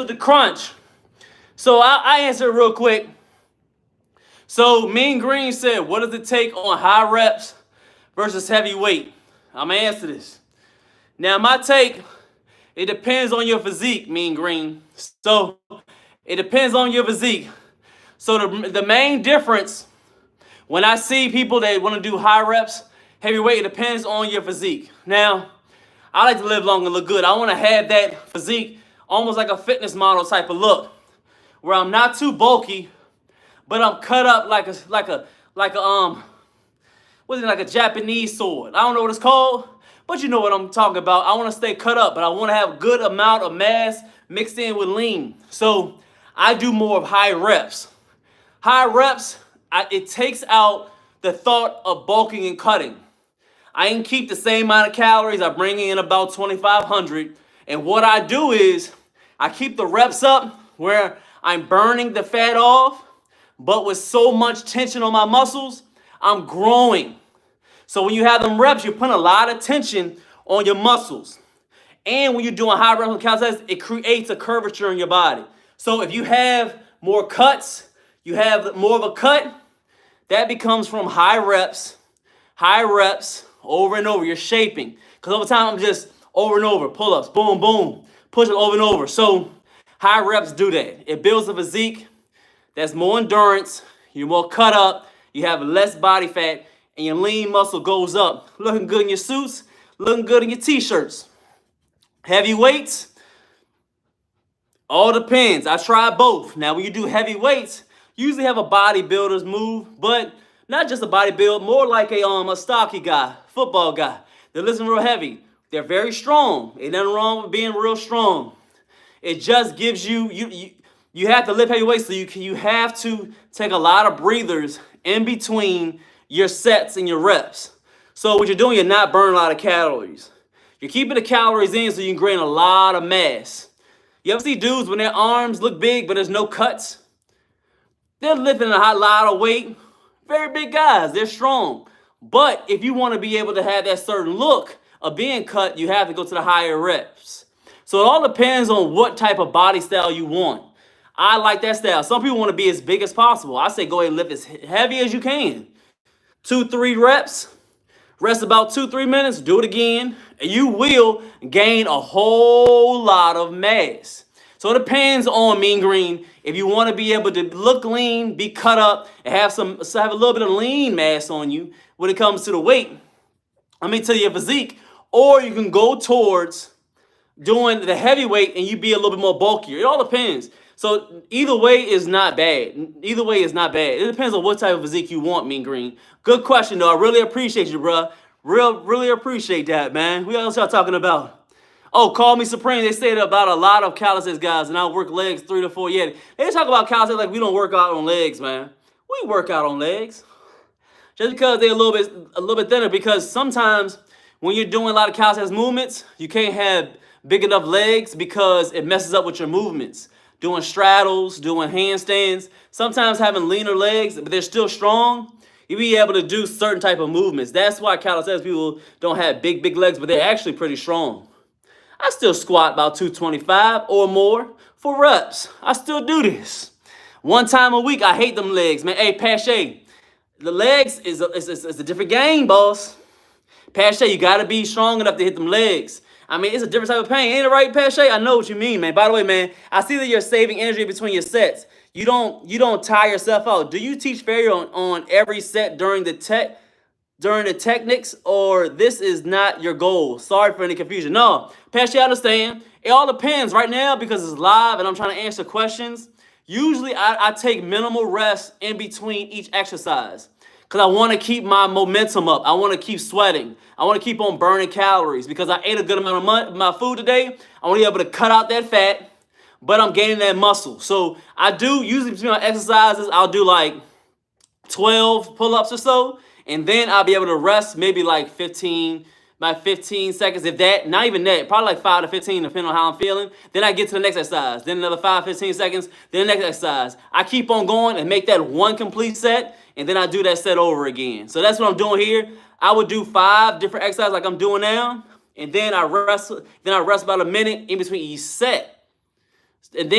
the crunch. So I answered real quick. So Mean Green said, what does it take on high reps versus heavy weight? I'm going to answer this. Now, my take, it depends on your physique, Mean Green. So it depends on your physique. So the main difference, when I see people that want to do high reps, heavy weight, it depends on your physique. Now, I like to live long and look good. I want to have that physique almost like a fitness model type of look, where I'm not too bulky, but I'm cut up like a like a Japanese sword. I don't know what it's called, but you know what I'm talking about. I want to stay cut up, but I want to have a good amount of mass mixed in with lean. So I do more of high reps. High reps, it takes out the thought of bulking and cutting. I can keep the same amount of calories. I bring in about 2,500. And what I do is I keep the reps up where I'm burning the fat off, but with so much tension on my muscles, I'm growing. So when you have them reps, you're putting a lot of tension on your muscles. And when you're doing high reps with calisthenics, it creates a curvature in your body. So if you have more cuts, you have more of a cut, that becomes from high reps, over and over. You're shaping. Because over time, I'm just over and over, pull-ups, boom, boom, push it over and over. So high reps do that. It builds a physique that's more endurance, you're more cut up, you have less body fat, and your lean muscle goes up. Looking good in your suits, looking good in your t-shirts. Heavy weights, all depends. I try both. Now, when you do heavy weights, you usually have a bodybuilder's move, but not just a bodybuilder, more like a stocky guy, football guy. They're lifting real heavy. They're very strong. Ain't nothing wrong with being real strong. It just gives you have to lift heavy weights, so you have to take a lot of breathers in between your sets and your reps. So what you're doing, you're not burning a lot of calories. You're keeping the calories in so you can gain a lot of mass. You ever see dudes when their arms look big but there's no cuts? They're lifting a lot of weight. Very big guys, they're strong. But if you want to be able to have that certain look of being cut, you have to go to the higher reps. So it all depends on what type of body style you want. I like that style. Some people want to be as big as possible. I say go ahead and lift as heavy as you can. 2-3 reps, rest about 2-3 minutes, do it again, and you will gain a whole lot of mass. So it depends on Mean Green. If you want to be able to look lean, be cut up, and have a little bit of lean mass on you when it comes to the weight, let me tell you your physique, or you can go towards doing the heavyweight and you be a little bit more bulkier. It all depends. So either way is not bad. Either way is not bad. It depends on what type of physique you want, Mean Green. Good question, though. I really appreciate you, bro. Really appreciate that, man. What else y'all talking about? Oh, Call Me Supreme. They say about a lot of calisthenics guys, and I work legs 3 to 4. Yeah, they talk about calisthenics like we don't work out on legs, man. We work out on legs. Just because they're a little bit thinner, because sometimes when you're doing a lot of calisthenics movements, you can't have big enough legs because it messes up with your movements. Doing straddles, doing handstands, sometimes having leaner legs, but they're still strong, you'll be able to do certain type of movements. That's why calisthenics people don't have big legs, but they're actually pretty strong. I still squat about 225 or more for reps. I still do this. One time a week, I hate them legs, man. Hey, Pache, the legs is a different game, boss. Pache, you gotta be strong enough to hit them legs. I mean, it's a different type of pain. Ain't it right, Pache? I know what you mean, man. By the way, man, I see that you're saving energy between your sets. You don't tire yourself out. Do you teach failure on every set during the techniques, or this is not your goal? Sorry for any confusion. No, Pache, I understand. It all depends right now because it's live and I'm trying to answer questions. Usually, I take minimal rest in between each exercise, because I want to keep my momentum up. I want to keep sweating. I want to keep on burning calories because I ate a good amount of my food today. I want to be able to cut out that fat, but I'm gaining that muscle. So I do, usually between my exercises, I'll do like 12 pull-ups or so, and then I'll be able to rest maybe like 15 seconds, if that, not even that, probably like 5 to 15, depending on how I'm feeling. Then I get to the next exercise, then another 5, 15 seconds, then the next exercise. I keep on going and make that one complete set, and then I do that set over again. So that's what I'm doing here. I would do 5 different exercises like I'm doing now, and then I rest about a minute in between each set. And then